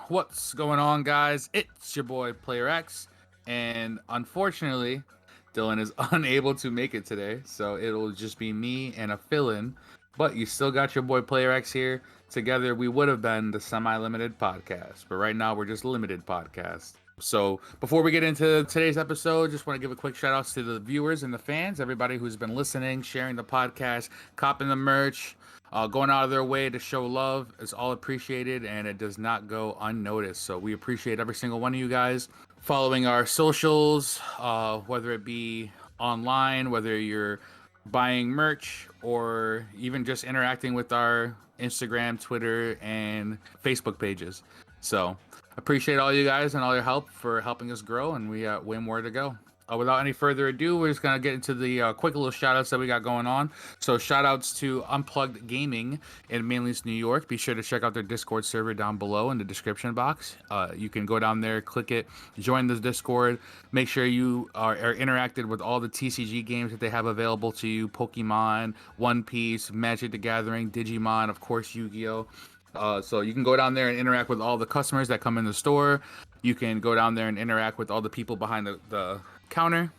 What's going on, guys? It's your boy Player X, and unfortunately, Dylan is unable to make it today, so it'll just be me and a fill-in. But you still got your boy Player X here. Together, we would have been the semi-limited podcast, but right now we're just limited podcast. So before we get into today's episode, just want to give a quick shout outs to the viewers and the fans, everybody who's been listening, sharing the podcast, copping the merch, going out of their way to show love. It's all appreciated and it does not go unnoticed. So we appreciate every single one of you guys following our socials, whether it be online, whether you're buying merch, or even just interacting with our Instagram, Twitter, and Facebook pages. So appreciate all you guys and all your help for helping us grow, and we got way more to go. Without any further ado, we're just going to get into the quick little shout outs that we got going on. So shout outs to Unplugged Gaming in Manlius, New York. Be sure to check out their Discord server down below in the description box. You can go down there, click it, join the Discord. Make sure you are interacted with all the TCG games that they have available to you. Pokemon, One Piece, Magic the Gathering, Digimon, of course, Yu-Gi-Oh! So you can go down there and interact with all the customers that come in the store. You can go down there and interact with all the people behind the counter,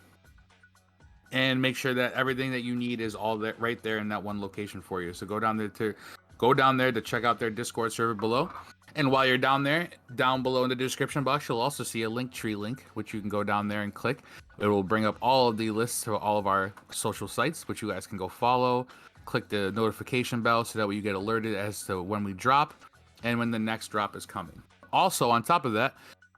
and make sure that everything that you need is all that right there in that one location for you. So go down there to check out their Discord server below. And while you're down there, down below in the description box, you'll also see a Linktree link, which you can go down there and click. It will bring up all of the lists to all of our social sites, which you guys can go follow. Click the notification bell so that way you get alerted as to when we drop and when the next drop is coming. Also, on top of that,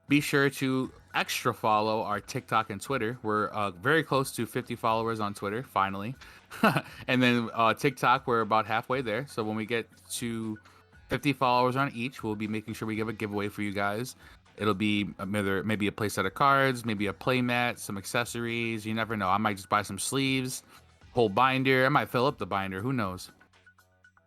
be sure to extra follow our TikTok and Twitter. We're very close to 50 followers on Twitter, finally. And then TikTok, we're about halfway there. So when we get to 50 followers on each, we'll be making sure we give a giveaway for you guys. It'll be maybe a play set of cards, maybe a play mat, some accessories. You never know. I might just buy some sleeves, whole binder. I might fill up the binder. Who knows?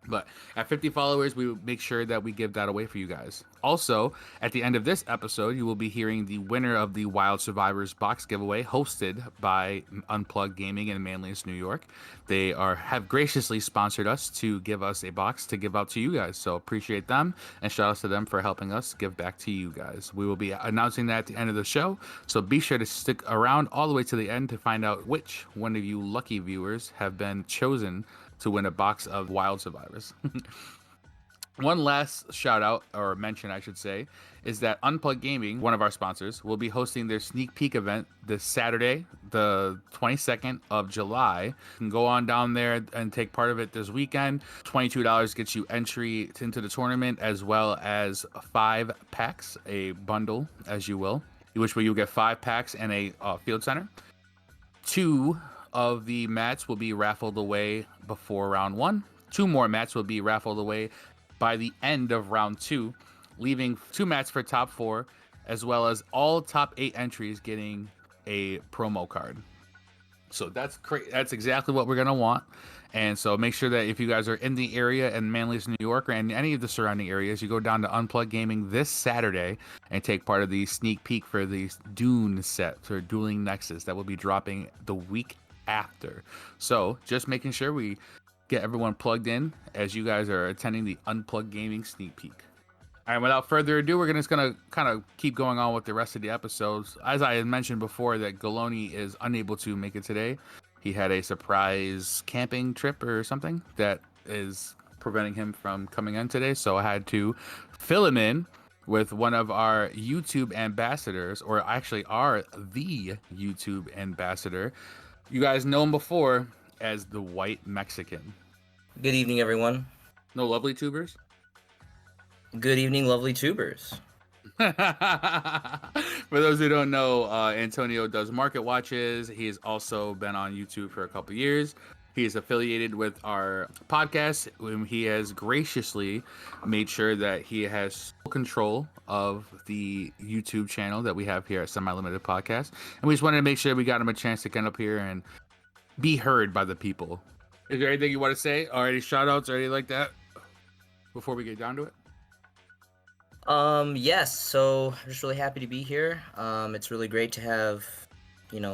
But at 50 followers, we will make sure that we give that away for you guys. Also, at the end of this episode, you will be hearing the winner of the Wild Survivors box giveaway hosted by Unplugged Gaming in Manlius, New York. They have graciously sponsored us to give us a box to give out to you guys. So appreciate them, and shout out to them for helping us give back to you guys. We will be announcing that at the end of the show. So be sure to stick around all the way to the end to find out which one of you lucky viewers have been chosen to win a box of Wild Survivors. One last shout out, or mention I should say, is that Unplugged Gaming, one of our sponsors, will be hosting their sneak peek event this Saturday, the 22nd of July. You can go on down there and take part of it this weekend. $22 gets you entry into the tournament, as well as 5 packs, a bundle, as you will, which way you'll get 5 packs and a field center. 2 of the mats will be raffled away before round 1. 2 more mats will be raffled away by the end of round 2, leaving 2 mats for top 4, as well as all top 8 entries getting a promo card. So that's exactly what we're going to want. And so make sure that if you guys are in the area in Manlius, New York, or in any of the surrounding areas, you go down to Unplugged Gaming this Saturday and take part of the sneak peek for the Dune set for Dueling Nexus that will be dropping the week after. So just making sure we get everyone plugged in as you guys are attending the Unplugged Gaming sneak peek. All right, without further ado, we're just going to kind of keep going on with the rest of the episodes. As I had mentioned before, that Galoni is unable to make it today. He had a surprise camping trip or something that is preventing him from coming in today. So I had to fill him in with one of our YouTube ambassadors, or actually are the YouTube ambassador. You guys know him before as the White Mexican. Good evening, everyone. No lovely tubers? Good evening, lovely tubers. For those who don't know, Antonio does market watches. He has also been on YouTube for a couple years. He is affiliated with our podcast. He has graciously made sure that he has full control of the YouTube channel that we have here at Semi Limited Podcast. And we just wanted to make sure we got him a chance to come up here and be heard by the people. Is there anything you want to say, or any shout outs or anything like that before we get down to it? Yes, so I'm just really happy to be here. It's really great to have,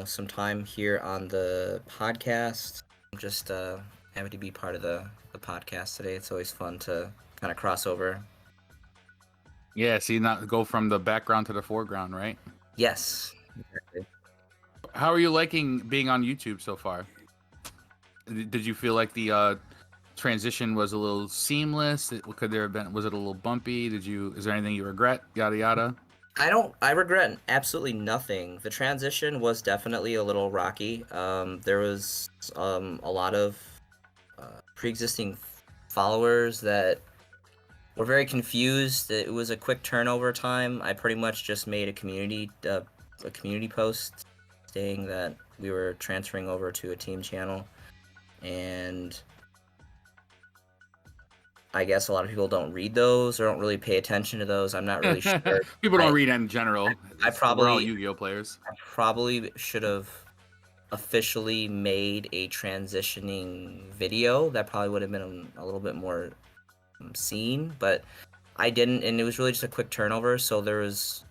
some time here on the podcast. I'm just happy to be part of the podcast today. It's always fun to kind of cross over Yeah, see, not go from the background to the foreground, right? Yes. Exactly. How are you liking being on YouTube so far? Did you feel like the transition was a little seamless? Could there have been? Was it a little bumpy? Did you? Is there anything you regret? Yada yada. I regret absolutely nothing. The transition was definitely a little rocky. There was a lot of pre-existing followers that were very confused. It was a quick turnover time. I pretty much just made a community post saying that we were transferring over to a team channel, and I guess a lot of people don't read those or don't really pay attention to those. I'm not really sure. People don't I read in general. I We're all probably Yu-Gi-Oh players. I probably should have officially made a transitioning video. That probably would have been a little bit more seen, but I didn't, and it was really just a quick turnover. So there was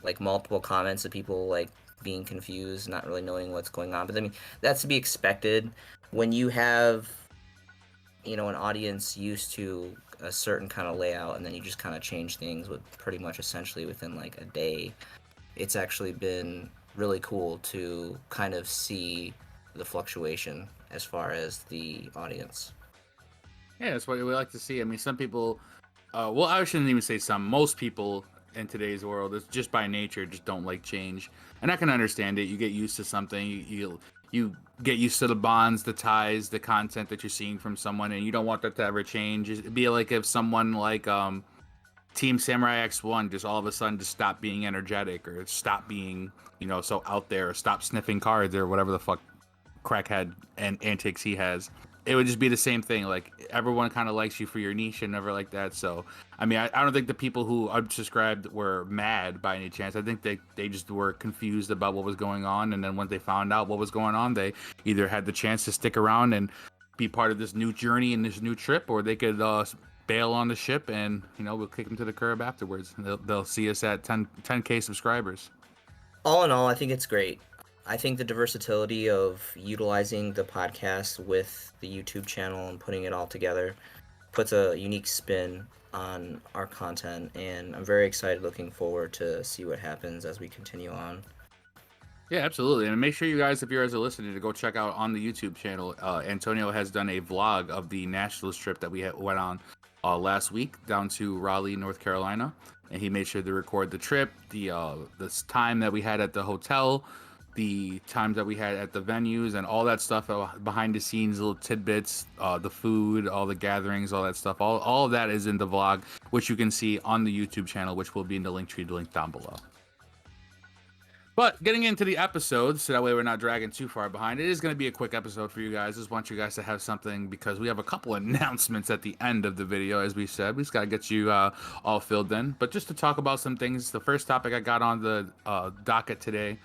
like multiple comments of people like being confused, not really knowing what's going on. But I mean, that's to be expected when you have an audience used to a certain kind of layout, and then you just kind of change things with pretty much essentially within like a day. It's actually been really cool to kind of see the fluctuation as far as the audience. Yeah, that's what we like to see. I mean, some people, well, I shouldn't even say some. Most people in today's world, it's just by nature, just don't like change, and I can understand it. You get used to something, you get used to the bonds, the ties, the content that you're seeing from someone, and you don't want that to ever change. It'd be like if someone like Team Samurai X1 just all of a sudden just stop being energetic or stop being, so out there, or stop sniffing cards or whatever the fuck crackhead and antics he has. It would just be the same thing. Like everyone kind of likes you for your niche and never like that. So, I mean, I don't think the people who unsubscribed were mad by any chance. I think they just were confused about what was going on. And then when they found out what was going on, they either had the chance to stick around and be part of this new journey and this new trip, or they could bail on the ship and, we'll kick them to the curb afterwards. They'll see us at 10K subscribers. All in all, I think it's great. I think the versatility of utilizing the podcast with the YouTube channel and putting it all together puts a unique spin on our content, and I'm very excited, looking forward to see what happens as we continue on. Yeah, absolutely. And make sure you guys, if you guys are listening, to go check out on the YouTube channel. Antonio has done a vlog of the nationals trip that we went on last week down to Raleigh, North Carolina. And he made sure to record the trip, this time that we had at the hotel, the times that we had at the venues, and all that stuff behind the scenes, little tidbits, the food, all the gatherings, all that stuff. All of that is in the vlog, which you can see on the YouTube channel, which will be in the link down below. But getting into the episode, so that way we're not dragging too far behind, it is going to be a quick episode for you guys. Just want you guys to have something, because we have a couple announcements at the end of the video, as we said. We just got to get you all filled in. But just to talk about some things, the first topic I got on the docket today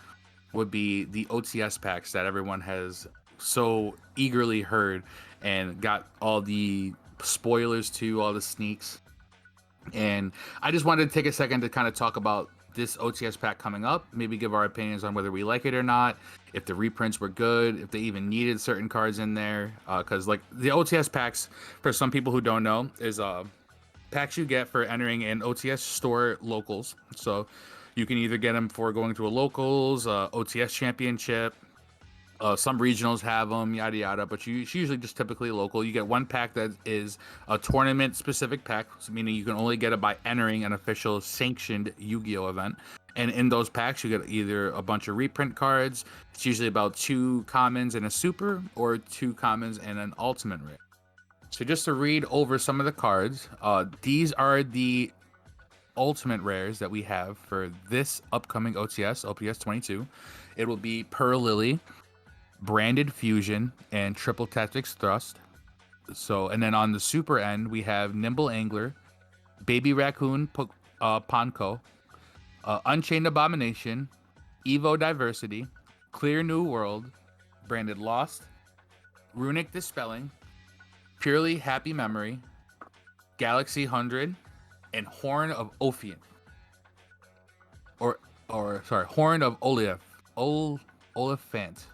would be the OTS packs that everyone has so eagerly heard and got all the spoilers to, all the sneaks. And I just wanted to take a second to kind of talk about this OTS pack coming up, maybe give our opinions on whether we like it or not, if the reprints were good, if they even needed certain cards in there. Because like the OTS packs, for some people who don't know, is packs you get for entering an OTS store locals. So you can either get them for going to a locals, OTS championship. Some regionals have them, yada yada, but it's usually just typically local. You get one pack that is a tournament specific pack, meaning you can only get it by entering an official sanctioned Yu-Gi-Oh event. And in those packs, you get either a bunch of reprint cards. It's usually about 2 commons and a super, or 2 commons and an ultimate rare. So just to read over some of the cards, these are the ultimate rares that we have for this upcoming OTS 22. It will be Pearl Lily, Branded Fusion, and Triple Tactics Thrust. So, and then on the super end, we have Nimble Angler, Baby Raccoon Ponko, Unchained Abomination, Evo Diversity, Clear New World, Branded Lost, Runic Dispelling, Purely Happy Memory, Galaxy 100, and Horn of Ophian. Or sorry, Horn of Oliphant.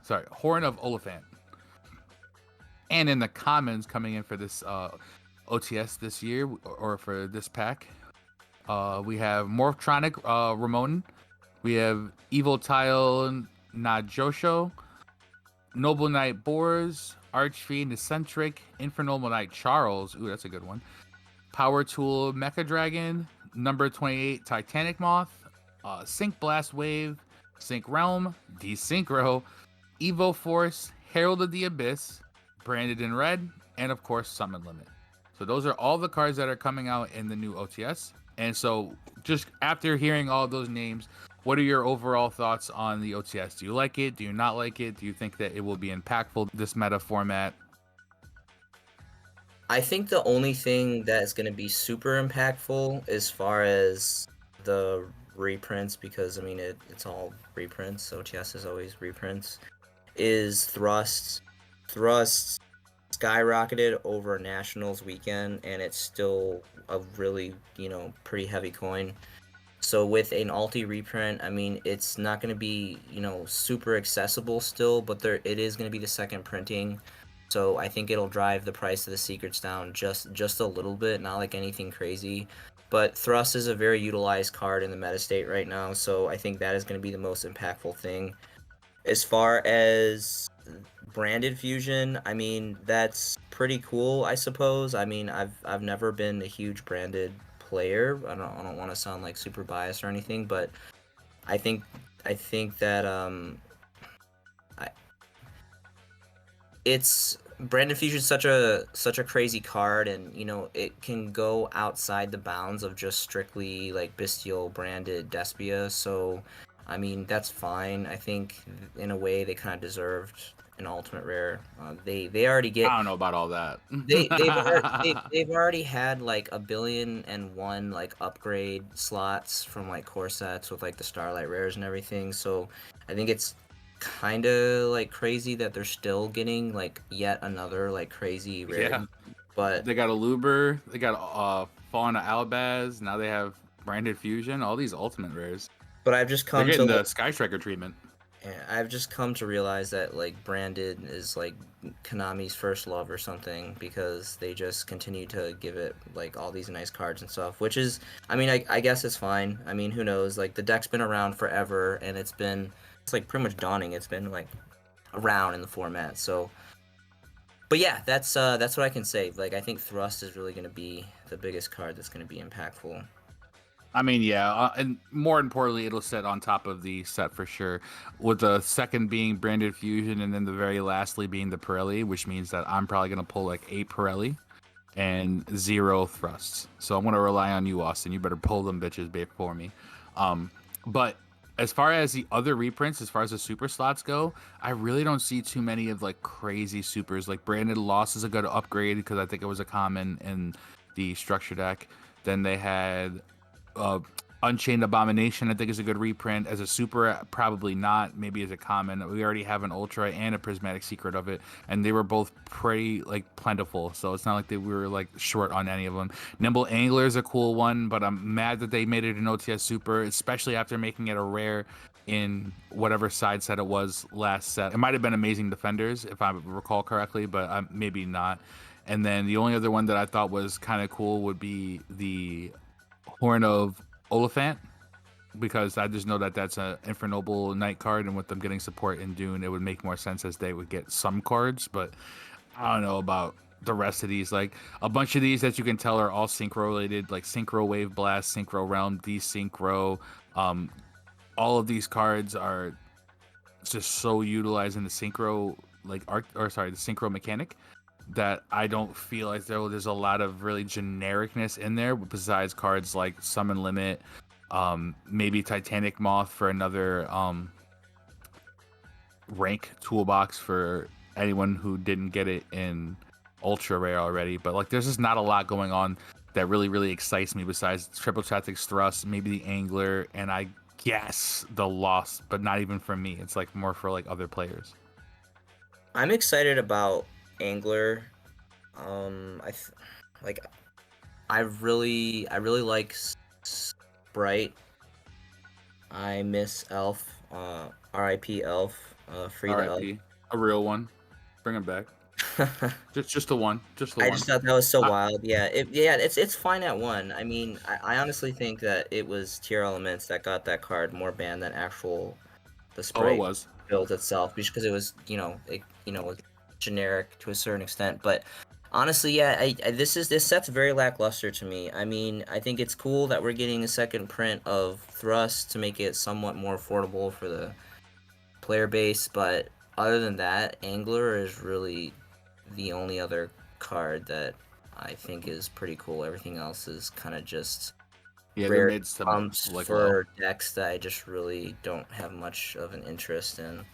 Sorry, Horn of Oliphant. And in the commons coming in for this OTS this year, or for this pack, We have Morphtronic Ramon. We have Evil Tile Najosho, Noble Knight Boars, Archfiend Eccentric, Infernoble Knight Charles. Ooh, that's a good one. Power Tool Mecha Dragon, number 28 Titanic Moth, Sync Blast Wave, Sync Realm, Desynchro, Evo Force, Herald of the Abyss, branded in red, and of course Summon Limit. So those are all the cards that are coming out in the new OTS. And so just after hearing all those names, what are your overall thoughts on the OTS? Do you like it? Do you not like it? Do you think that it will be impactful, this meta format? I think the only thing that's going to be super impactful as far as the reprints, because I mean it's all reprints. OTS is always reprints. Is Thrust. Thrust skyrocketed over Nationals weekend, and it's still a really pretty heavy coin. So with an alti reprint, I mean, it's not going to be, super accessible still, but it is going to be the second printing. So I think it'll drive the price of the secrets down just a little bit, not like anything crazy. But Thrust is a very utilized card in the meta state right now, so I think that is going to be the most impactful thing. As far as branded fusion, I mean, that's pretty cool, I suppose. I mean, I've never been a huge branded player. I don't want to sound like super biased or anything, but I think I think that I, it's branded fusion is such a crazy card, and it can go outside the bounds of just strictly like bestial branded Despia. So I mean, that's fine. I think in a way they kind of deserved an ultimate rare. They already I get don't know about all that. they've already had like 1,000,000,001 like upgrade slots from like core sets with like the Starlight rares and everything. So I think it's kind of like crazy that they're still getting like yet another like crazy Yeah. rarity. But They got a Luber, they got Fawn of Albaz, now they have branded fusion, all these ultimate rares. but I've just They're come to getting like the Sky Striker treatment. yeah, I've just come to realize that like branded is like Konami's first love or something, because they just continue to give it like all these nice cards and stuff, which is, I mean, I guess it's fine. I mean, who knows? Like the deck's been around forever, and it's like pretty much dawning. It's been like around in the format. So, but yeah, that's what I can say. Like I think Thrust is really going to be the biggest card that's going to be impactful. I mean, yeah, and more importantly, it'll sit on top of the set for sure. With the second being branded fusion, and then the very lastly being the Pirelli, which means that I'm probably gonna pull like 8 Pirelli and 0 thrusts. So I'm gonna rely on you, Austin. You better pull them bitches for me. But as far as the other reprints, as far as the super slots go, I really don't see too many of like crazy supers. Like branded loss is a good upgrade because I think it was a common in the structure deck. Then they had uh, Unchained Abomination, I think, is a good reprint. As a super, probably not. Maybe as a common. We already have an Ultra and a Prismatic Secret of it, and they were both pretty like plentiful. So it's not like we were like short on any of them. Nimble Angler is a cool one, but I'm mad that they made it an OTS super, especially after making it a rare in whatever side set it was last set. It might have been Amazing Defenders, if I recall correctly, but maybe not. And then the only other one that I thought was kind of cool would be the Horn of Oliphant, because I just know that that's an Infernoble Knight card, and with them getting support in Dune, it would make more sense as they would get some cards, but I don't know about the rest of these. Like a bunch of these that you can tell are all synchro related, like Synchro Wave Blast, Synchro Realm, Desynchro. All of these cards are just so utilizing the synchro like art, or sorry, the synchro mechanic, that I don't feel like there's a lot of really genericness in there besides cards like Summon Limit, maybe Titanic Moth for another rank toolbox for anyone who didn't get it in Ultra Rare already. But like there's just not a lot going on that really excites me besides Triple Tactics Thrust, maybe the Angler, and I guess the Lost, but not even for me. It's like more for like other players. I'm excited about Angler. Like I really like Sprite. I miss Elf. R.I.P. Elf. Free the Elf. R.I.P. A real one. Bring him back. Just the one. Just the I one. just thought that was so I, wild. Yeah, it's fine at one. I mean, I honestly think that it was Tier Elements that got that card more banned than actual the oh, it sprite was. build itself, because it was, was generic to a certain extent. But honestly, yeah, this set's very lackluster to me. I mean, I think it's cool that we're getting a second print of Thrust to make it somewhat more affordable for the player base, but other than that, Angler is really the only other card that I think is pretty cool. Everything else is kind of just Yeah, they're rare mids to pumps like low. for decks that I just really don't have much of an interest in.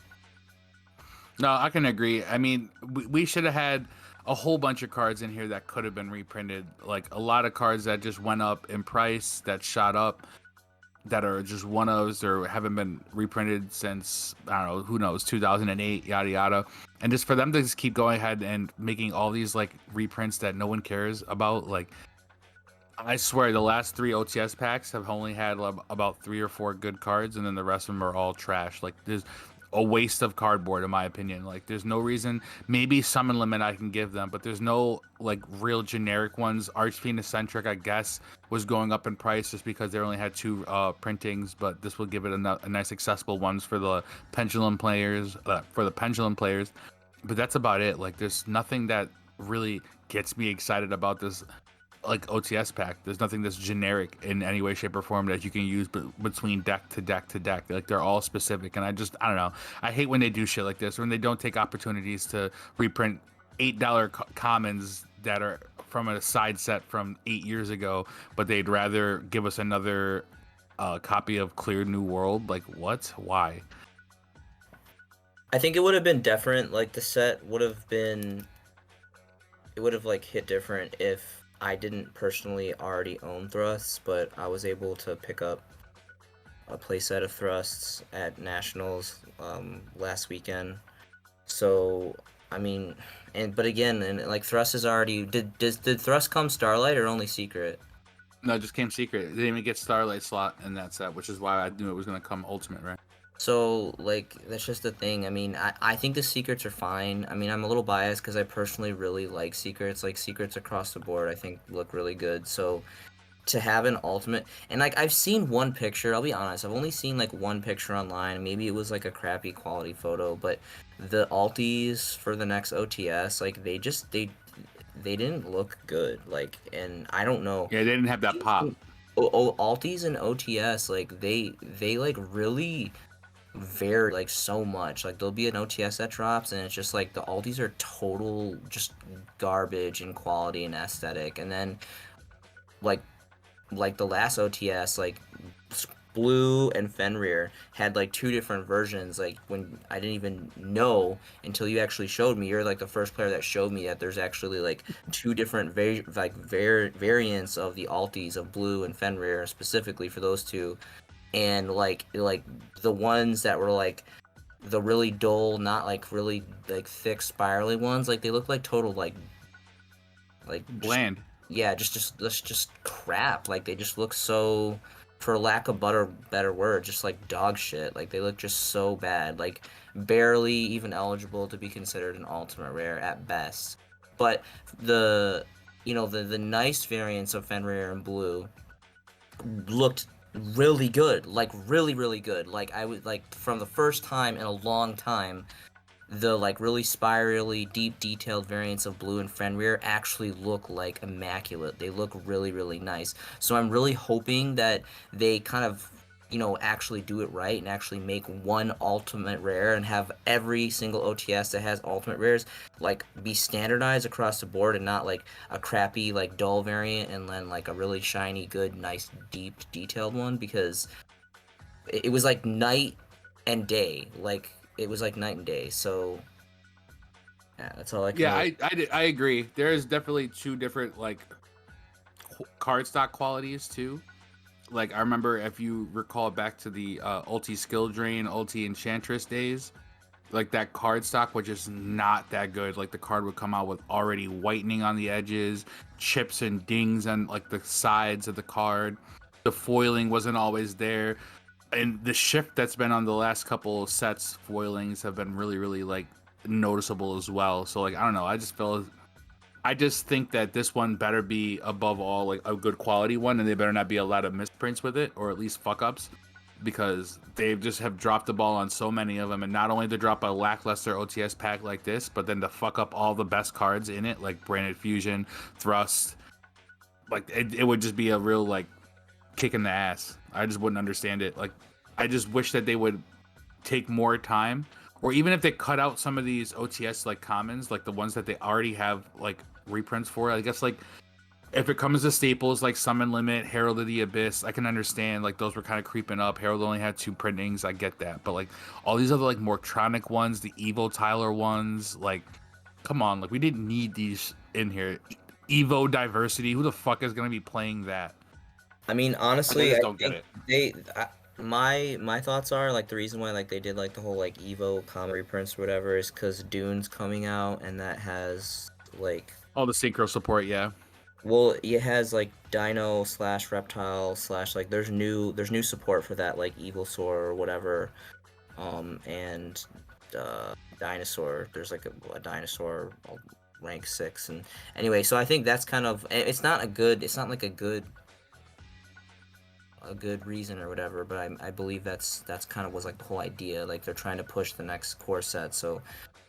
No, I can agree. I mean, we should have had a whole bunch of cards in here that could have been reprinted. Like a lot of cards that just went up in price, that shot up, that are just one-ofs or haven't been reprinted since, I don't know, who knows, 2008, yada yada. And just for them to just keep going ahead and making all these like reprints that no one cares about, like I swear the last 3 OTS packs have only had about 3 or 4 good cards, and then the rest of them are all trash. Like there's a waste of cardboard in my opinion. Like there's no reason. Maybe summon limit I can give them, but there's no like real generic ones. Archfiend Eccentric I guess was going up in price just because they only had 2 printings, but this will give it a nice accessible ones for the pendulum players. But that's about it. Like there's nothing that really gets me excited about this like OTS pack. There's nothing that's generic in any way, shape, or form that you can use between deck to deck to deck. Like they're all specific, and I don't know. I hate when they do shit like this, when they don't take opportunities to reprint $8 commons that are from a side set from 8 years ago, but they'd rather give us another copy of Clear New World. Like what? Why? I think it would have been different. Like the set it would have like hit different if I didn't personally already own thrusts, but I was able to pick up a playset of thrusts at nationals last weekend. So I mean, but again, and like thrust is already did thrust come Starlight or only secret? No, it just came secret. They didn't even get Starlight slot in that set, which is why I knew it was gonna come Ultimate, right? So like that's just the thing. I mean, I think the secrets are fine. I mean, I'm a little biased because I personally really like secrets. Like secrets across the board, I think look really good. So to have an ultimate, and like I've seen one picture, I'll be honest, I've only seen like one picture online. Maybe it was like a crappy quality photo, but the alties for the next OTS, like they didn't look good. Like, and I don't know. Yeah, they didn't have that pop. Alties and OTS, like they like really vary like so much. Like there'll be an OTS that drops and it's just like the alties are total just garbage in quality and aesthetic. And then like the last OTS, like Blue and Fenrir had like 2 different versions. Like when I didn't even know until you actually showed me. You're like the first player that showed me that there's actually like 2 different variants of the alties of Blue and Fenrir specifically for those two. And like the ones that were like the really dull, not like really like thick spirally ones, like they look like total like just Bland. yeah, just crap. Like they just look so, for lack of better word, just like dog shit. Like they look just so bad. Like barely even eligible to be considered an ultimate rare at best. But the the nice variants of Fenrir and Blue looked really good. Like really good. Like I was like from the first time in a long time, the like really spirally deep detailed variants of Blue and Fenrir actually look like immaculate. They look really nice. So I'm really hoping that they kind of actually do it right and actually make one ultimate rare and have every single OTS that has ultimate rares like be standardized across the board and not like a crappy like dull variant and then like a really shiny good nice deep detailed one, because it was like night and day. Like it was like night and day. So yeah, that's all I can Yeah, really. I agree. There is definitely 2 different like cardstock qualities too. Like I remember if you recall back to the ulti skill drain, ulti enchantress days, like that cardstock was just not that good. Like the card would come out with already whitening on the edges, chips and dings on like the sides of the card. The foiling wasn't always there. And the shift that's been on the last couple of sets, foilings have been really like noticeable as well. So like I don't know, I just think that this one better be above all like a good quality one, and they better not be a lot of misprints with it, or at least fuck ups, because they just have dropped the ball on so many of them. And not only to drop a lackluster OTS pack like this, but then to fuck up all the best cards in it, like Branded Fusion, Thrust. Like it would just be a real like kick in the ass. I just wouldn't understand it. Like I just wish that they would take more time, or even if they cut out some of these OTS like commons, like the ones that they already have like reprints for. I guess like if it comes to staples like Summon Limit, Herald of the Abyss, I can understand like those were kind of creeping up. Herald only had 2 printings, I get that, but like all these other like more Tronic ones, the Evo Tyler ones, like come on, like we didn't need these in here. Evo Diversity, who the fuck is gonna be playing that? I mean, Like, I honestly, just I don't get think it. my thoughts are like the reason why like they did like the whole like Evo comic reprints or whatever is because Dune's coming out and that has like All the synchro support, yeah. well it has like Dino slash Reptile slash like there's new support for that like Evilsaur or whatever, and Dinosaur there's like a Dinosaur rank 6 and anyway so I think that's kind of it's not like a good reason or whatever, but I believe that's kind of was like the whole idea. Like they're trying to push the next core set, so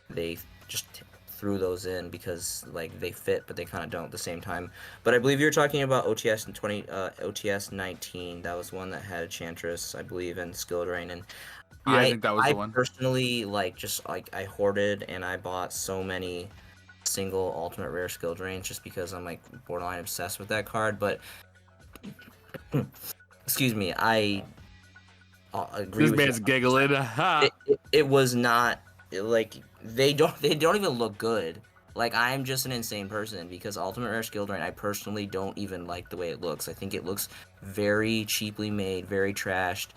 they just threw those in because like they fit, but they kind of don't at the same time. But I believe you're talking about OTS and OTS 19. That was one that had Enchantress, I believe, and Skill Drain. And Yeah, I I think that was I the one. personally like just like I hoarded and I bought so many single ultimate rare Skill Drains just because I'm like borderline obsessed with that card, but. Excuse me, I agree This with you. man's giggling. It was not like they don't even look good. Like I'm just an insane person because Ultimate Rare Skill Drain I personally don't even like the way it looks. I think it looks very cheaply made, very trashed.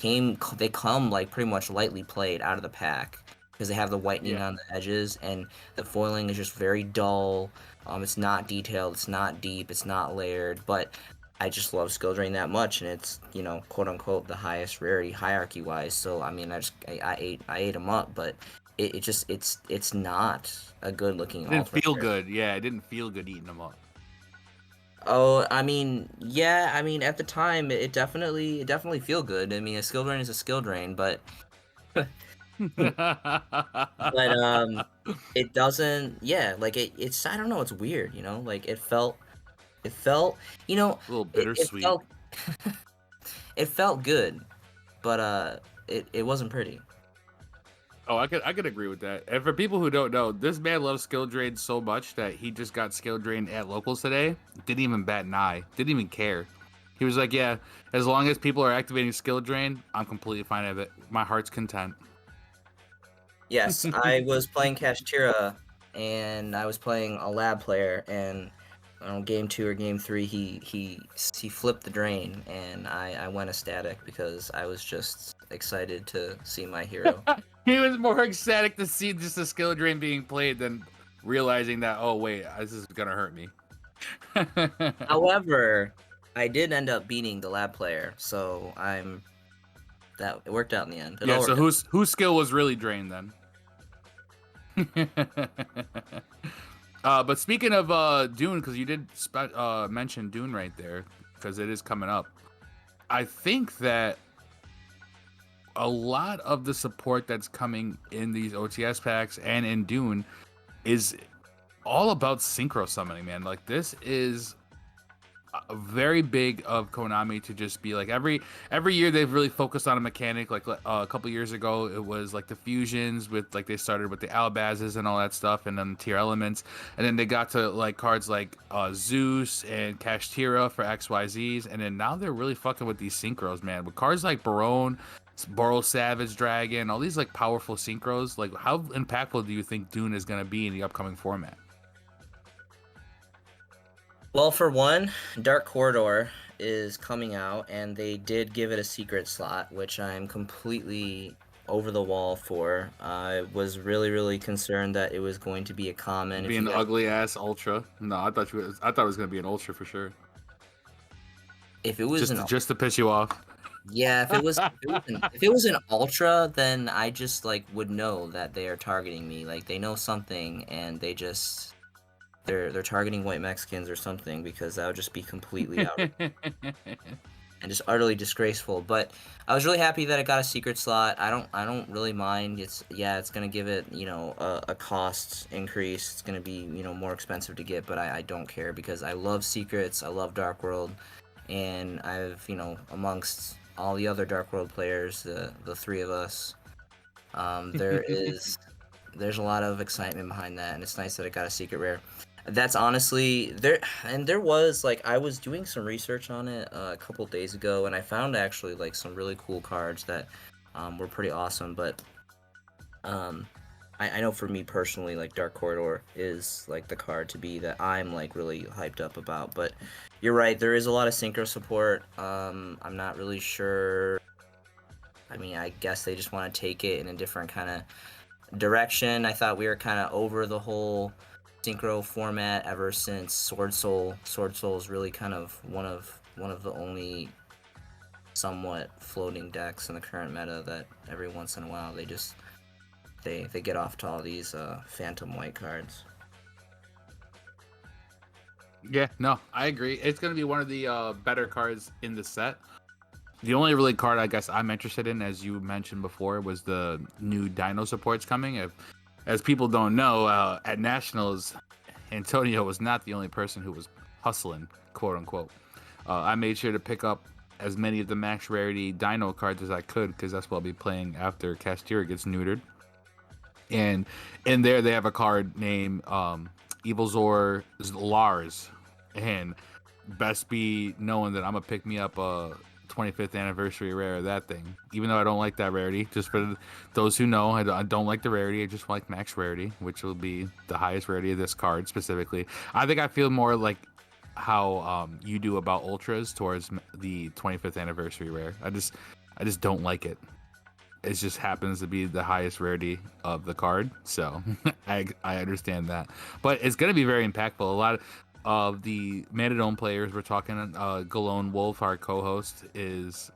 They come like pretty much lightly played out of the pack because they have the whitening Yeah. on the edges and the foiling is just very dull. It's not detailed, it's not deep, it's not layered, but I just love Skill Drain that much, and it's quote unquote the highest rarity hierarchy wise. So I mean, I ate them up, but it just it's not a good looking It didn't ultimate feel rare. good. Yeah, it didn't feel good eating them up. Oh, I mean, yeah, I mean at the time it definitely feel good. I mean, a Skill Drain is a Skill Drain, but it doesn't. Yeah, like it's I don't know, it's weird, like it felt A little it bittersweet. felt it felt good, but it wasn't pretty. Oh, I could agree with that. And for people who don't know, this man loves skill drain so much that he just got skill drained at locals today. Didn't even bat an eye. Didn't even care. He was like, "Yeah, as long as people are activating skill drain, I'm completely fine with it. My heart's content." Yes, I was playing Kashtira, and I was playing a lab player, and game 2 or game 3, he flipped the drain, and I went ecstatic because I was just excited to see my hero. He was more ecstatic to see just the skill drain being played than realizing that, oh wait, this is gonna hurt me. However, I did end up beating the lab player, so it worked out in the end. It Yeah. all So worked out. whose skill was really drained then? But speaking of Dune, because you did mention Dune right there, because it is coming up. I think that a lot of the support that's coming in these OTS packs and in Dune is all about synchro summoning, man. Like this is very big of Konami to just be like every year they've really focused on a mechanic. Like a couple years ago, it was like the fusions with like they started with the Albazes and all that stuff, and then tier elements, and then they got to like cards like Zeus and Kashtira for XYZs, and then now they're really fucking with these synchros, man. With cards like Barone, Boral Savage Dragon, all these like powerful synchros. Like how impactful do you think Dune is gonna be in the upcoming format? Well, for one, Dark Corridor is coming out, and they did give it a secret slot, which I'm completely over the wall for. I was really, really concerned that it was going to be a common. Be If you an guys, ugly ass ultra. No, I thought it was gonna be an ultra for sure. if it was an Just to piss you off. Yeah, if it was an ultra, then I just like would know that they are targeting me. Like they know something, and they're targeting white Mexicans or something, because that would just be completely out and just utterly disgraceful. But I was really happy that it got a secret slot. I don't really mind. It's gonna give it, a cost increase. It's gonna be, more expensive to get, but I don't care because I love secrets. I love Dark World, and I've, amongst all the other Dark World players, the three of us, there's a lot of excitement behind that, and it's nice that it got a secret rare. That's honestly there, and there was like I was doing some research on it a couple days ago, and I found actually like some really cool cards that were pretty awesome. But um, I know for me personally, like Dark Corridor is like the card to be that I'm like really hyped up about. But you're right, there is a lot of synchro support. I'm not really sure. I mean, I guess they just want to take it in a different kind of direction. I thought we were kind of over the whole synchro format ever since Sword Soul. Sword Soul is really kind of one of the only somewhat floating decks in the current meta that every once in a while they get off to all these phantom white cards. Yeah, no, I agree. It's gonna be one of the better cards in the set. The only really card I guess I'm interested in, as you mentioned before, was the new Dino supports coming. As people don't know, at Nationals, Antonio was not the only person who was hustling, quote unquote. I made sure to pick up as many of the max rarity Dino cards as I could, because that's what I'll be playing after Castira gets neutered. And in there, they have a card named Evil Zor Lars, and best be knowing that I'm gonna pick me up a 25th anniversary rare of that thing. Even though I don't like that rarity, just for those who know, I don't like the rarity. I just like max rarity, which will be the highest rarity of this card specifically. I think I feel more like how you do about ultras towards the 25th anniversary rare. I just don't like it. It just happens to be the highest rarity of the card, so I understand that. But it's going to be very impactful. A lot of the Manadome players we're talking, Galone Wolf, our co-host, is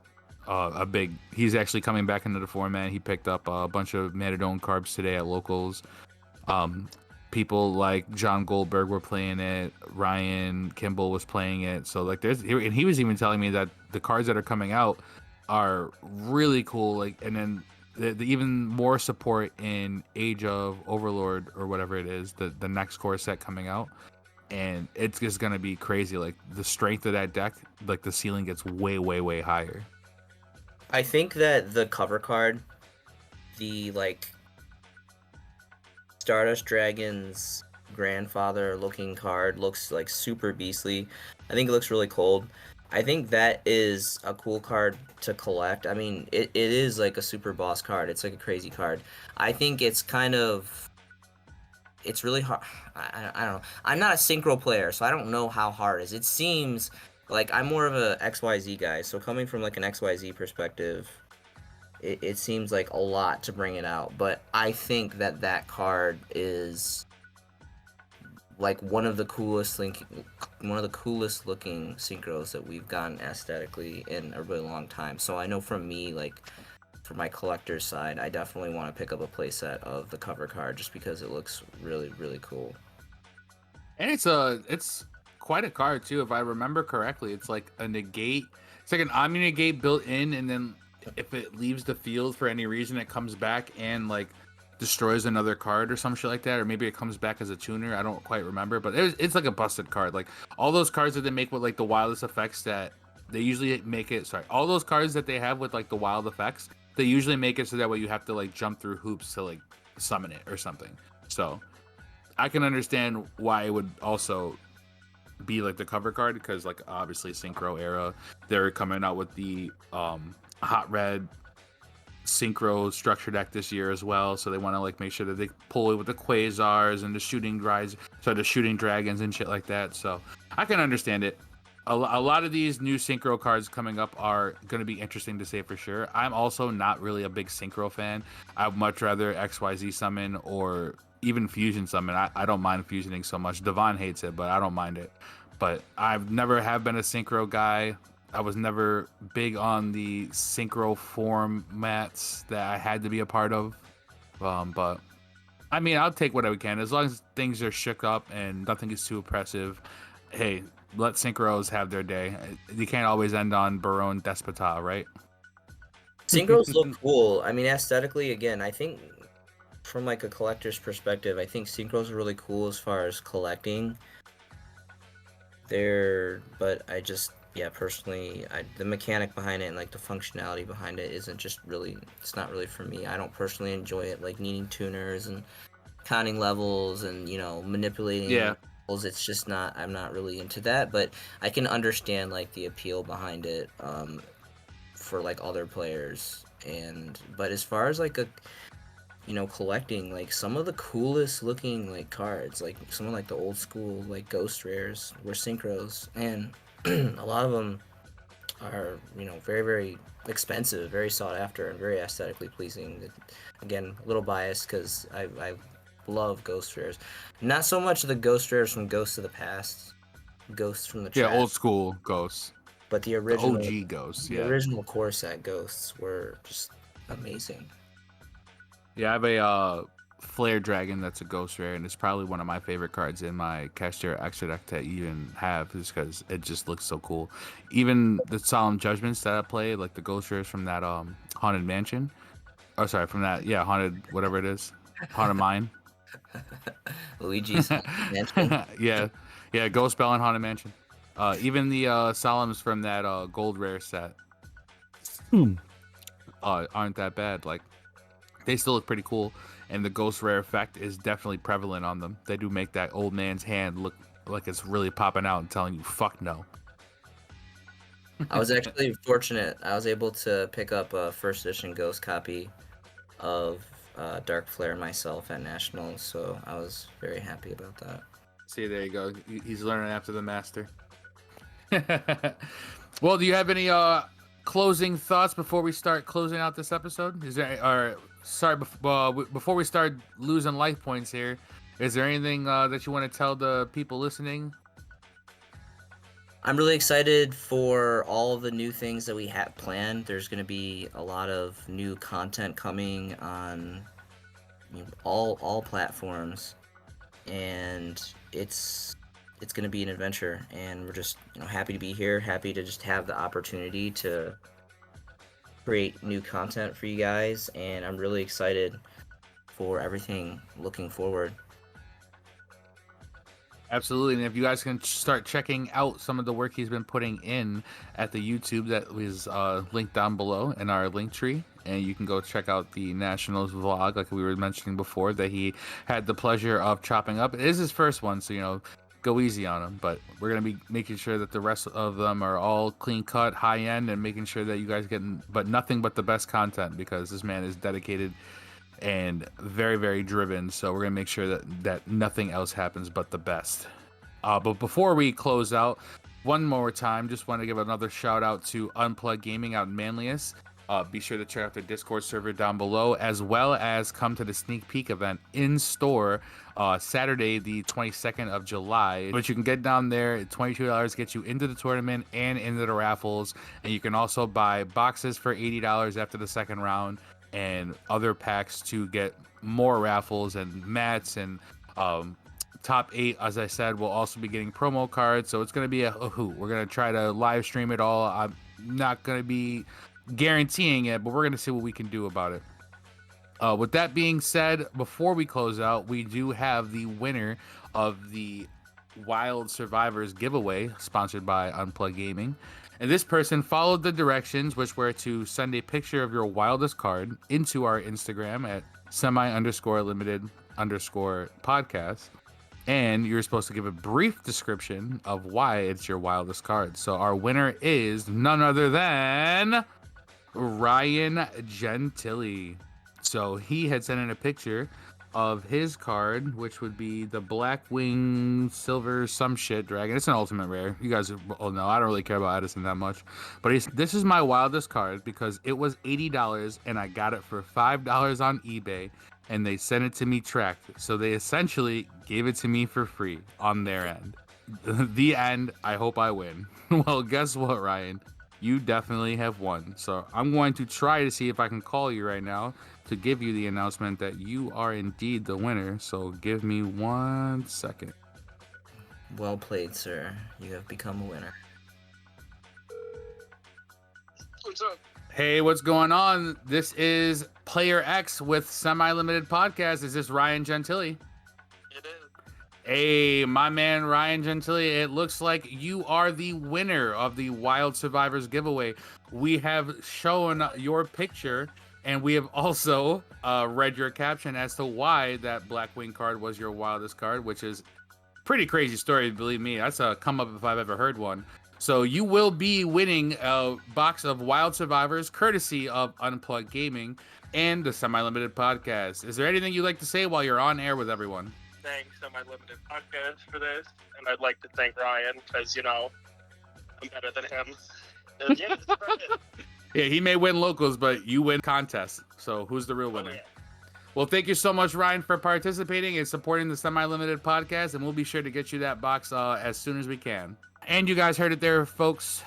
he's actually coming back into the format. He picked up a bunch of Manadome cards today at locals. People like John Goldberg were playing it. Ryan Kimball was playing it. So like and he was even telling me that the cards that are coming out are really cool. Like, and then the even more support in Age of Overlord or whatever it is, the next core set coming out, and it's just gonna be crazy. Like the strength of that deck, like the ceiling gets way higher. I think that the cover card, the like Stardust Dragon's grandfather looking card, looks like super beastly. I think it looks really cold. I think that is a cool card to collect. I mean, it is like a super boss card. It's like a crazy card. I think it's really hard. I don't know. I'm not a synchro player, so I don't know how hard it is. It seems like I'm more of a XYZ guy. So coming from like an XYZ perspective, it seems like a lot to bring it out. But I think that card is like one of the coolest looking synchros that we've gotten aesthetically in a really long time. So I know from me, like for my collector's side, I definitely want to pick up a playset of the cover card just because it looks really cool. And it's quite a card too, if I remember correctly. It's like a negate. It's like an omni negate built in, and then if it leaves the field for any reason, it comes back and like destroys another card or some shit like that, or maybe it comes back as a tuner. I don't quite remember, but it's like a busted card. Like all those cards that they make with like the wildest effects, that they usually make it. Sorry, all those cards that they have with like the wild effects, they usually make it so that way you have to like jump through hoops to like summon it or something. So I can understand why it would also be like the cover card, because like obviously synchro era, they're coming out with the hot red synchro structure deck this year as well, so they want to like make sure that they pull it with the quasars and the the shooting dragons and shit like that. So I can understand it. A lot of these new synchro cards coming up are going to be interesting to say for sure. I'm also not really a big synchro fan. I'd much rather XYZ summon or even fusion summon. I don't mind fusioning so much. Devon hates it, but I don't mind it. But I've never have been a synchro guy. I was never big on the synchro formats that I had to be a part of. But I mean, I'll take what I can as long as things are shook up and nothing is too oppressive. Hey, let synchros have their day. You can't always end on Baron Despota, right? Synchros look cool. I mean, aesthetically, again, I think from like a collector's perspective, I think synchros are really cool as far as collecting. But I just, yeah, personally, the mechanic behind it and like the functionality behind it isn't just really, it's not really for me. I don't personally enjoy it, like needing tuners and counting levels and, manipulating Yeah. levels. It's just not, I'm not really into that, but I can understand like the appeal behind it for like other players. But as far as like collecting, like some of the coolest looking like cards, like some of like the old school like ghost rares were synchros, and a lot of them are very very expensive, very sought after, and very aesthetically pleasing. Again, a little biased because I love ghost rares, not so much the ghost rares from Ghosts of the Past, Ghosts from the Yeah, Trash, old school ghosts. but the The original OG ghosts, the yeah. original core set ghosts were just amazing. Yeah, I have a Flare Dragon that's a ghost rare, and it's probably one of my favorite cards in my Cashier extra deck to even have, just because it just looks so cool. Even the Solemn Judgments that I play, like the ghost rares from that Haunted Mansion. Oh, sorry, from that, yeah, Haunted, whatever it is. Haunted Mine. Luigi's Mansion. Yeah, yeah, Ghost Bell and Haunted Mansion. Even the Solemns from that gold rare set aren't that bad. Like, they still look pretty cool, and the ghost rare effect is definitely prevalent on them. They do make that old man's hand look like it's really popping out and telling you fuck no. I was actually fortunate. I was able to pick up a first edition Ghost copy of Dark Flare myself at Nationals, so I was very happy about that. See, there you go. He's learning after the master. Well, do you have any closing thoughts before we start closing out this episode? Is there, or sorry, before we start losing life points here, is there anything that you want to tell the people listening? I'm really excited for all of the new things that we have planned. There's going to be a lot of new content coming on all platforms, and it's going to be an adventure. And we're just happy to be here, happy to just have the opportunity to create new content for you guys, and I'm really excited for everything looking forward. Absolutely, and if you guys can start checking out some of the work he's been putting in at the YouTube that is linked down below in our link tree, and you can go check out the Nationals vlog, like we were mentioning before, that he had the pleasure of chopping up. It is his first one, so go easy on him. But we're gonna be making sure that the rest of them are all clean cut, high end, and making sure that you guys get nothing but the best content, because this man is dedicated and very very driven, so we're gonna make sure that nothing else happens but the best. But before we close out, one more time, just want to give another shout out to Unplugged Gaming out in Manlius. Be sure to check out their Discord server down below, as well as come to the sneak peek event in store Saturday the 22nd of July. But you can get down there, $22 gets you into the tournament and into the raffles, and you can also buy boxes for $80 after the second round, and other packs to get more raffles and mats, and top 8, as I said, will also be getting promo cards. So it's going to be a hoot. We're going to try to live stream it all. I'm not going to be guaranteeing it, but we're going to see what we can do about it. With that being said, before we close out, we do have the winner of the Wild Survivors giveaway, sponsored by Unplugged Gaming. And this person followed the directions, which were to send a picture of your wildest card into our Instagram at semi_limited_podcast. And you're supposed to give a brief description of why it's your wildest card. So our winner is none other than Ryan Gentili. So he had sent in a picture of his card, which would be the Blackwing Silver some shit dragon. It's an ultimate rare. You guys all know I don't really care about Edison that much, but this is my wildest card because it was $80 and I got it for $5 on eBay, and they sent it to me tracked. So they essentially gave it to me for free on their end. The end. I hope I win. Well, guess what, Ryan? you definitely have won. So I'm going to try to see if I can call you right now to give you the announcement that you are indeed the winner. So give me 1 second. Well played, sir. You have become a winner. What's up? Hey, what's going on? This is Player X with Semi-Limited Podcast. Is this Ryan Gentili? It is. Hey, my man Ryan Gentili, it looks like you are the winner of the Wild Survivors giveaway. We have shown your picture, and we have also read your caption as to why that Blackwing card was your wildest card, which is pretty crazy story, believe me. That's a come up if I've ever heard one. So you will be winning a box of Wild Survivors, courtesy of Unplugged Gaming and the Semi-Limited Podcast. Is there anything you'd like to say while you're on air with everyone? Thanks to my limited podcast for this, and I'd like to thank Ryan because I'm better than him. And yeah, that's about it. Yeah, he may win locals, but you win contests. So who's the real Oh, winner? yeah. Well, thank you so much, Ryan, for participating and supporting the Semi-Limited Podcast, and we'll be sure to get you that box as soon as we can. And you guys heard it there, folks.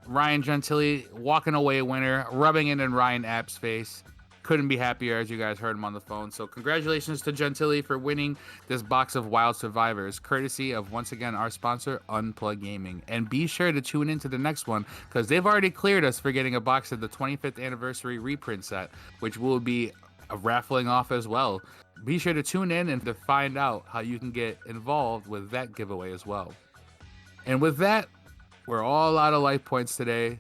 Ryan Gentili walking away a winner, rubbing it in Ryan App's face. Couldn't be happier, as you guys heard him on the phone. So congratulations to Gentili for winning this box of Wild Survivors, courtesy of, once again, our sponsor, Unplugged Gaming. And be sure to tune into the next one, because they've already cleared us for getting a box of the 25th anniversary reprint set, which will be raffling off as well. Be sure to tune in and to find out how you can get involved with that giveaway as well. And with that, we're all out of life points today.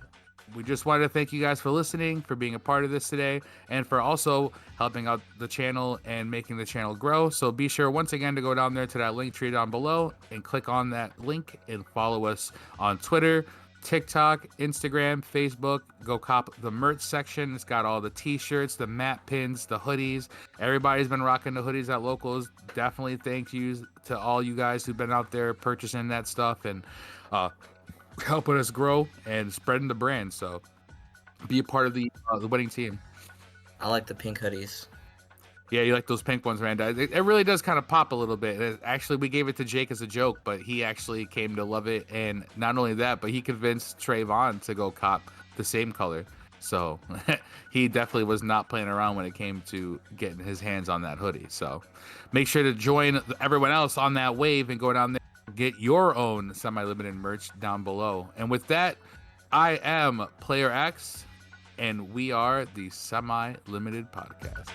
We just wanted to thank you guys for listening, for being a part of this today, and for also helping out the channel and making the channel grow. So be sure once again to go down there to that link tree down below and click on that link and follow us on Twitter, TikTok, Instagram, Facebook. Go cop the merch section. It's got all the t-shirts, the map pins, the hoodies. Everybody's been rocking the hoodies at locals. Definitely thank you to all you guys who've been out there purchasing that stuff and helping us grow and spreading the brand. So be a part of the winning team. I like the pink hoodies. Yeah, you like those pink ones, man. It really does kind of pop a little bit. Actually, we gave it to Jake as a joke, but he actually came to love it. And not only that, but he convinced Trayvon to go cop the same color. So he definitely was not playing around when it came to getting his hands on that hoodie. So make sure to join everyone else on that wave and go down there and get your own semi-limited merch down below. And with that, I am Player X, and we are the Semi-Limited Podcast.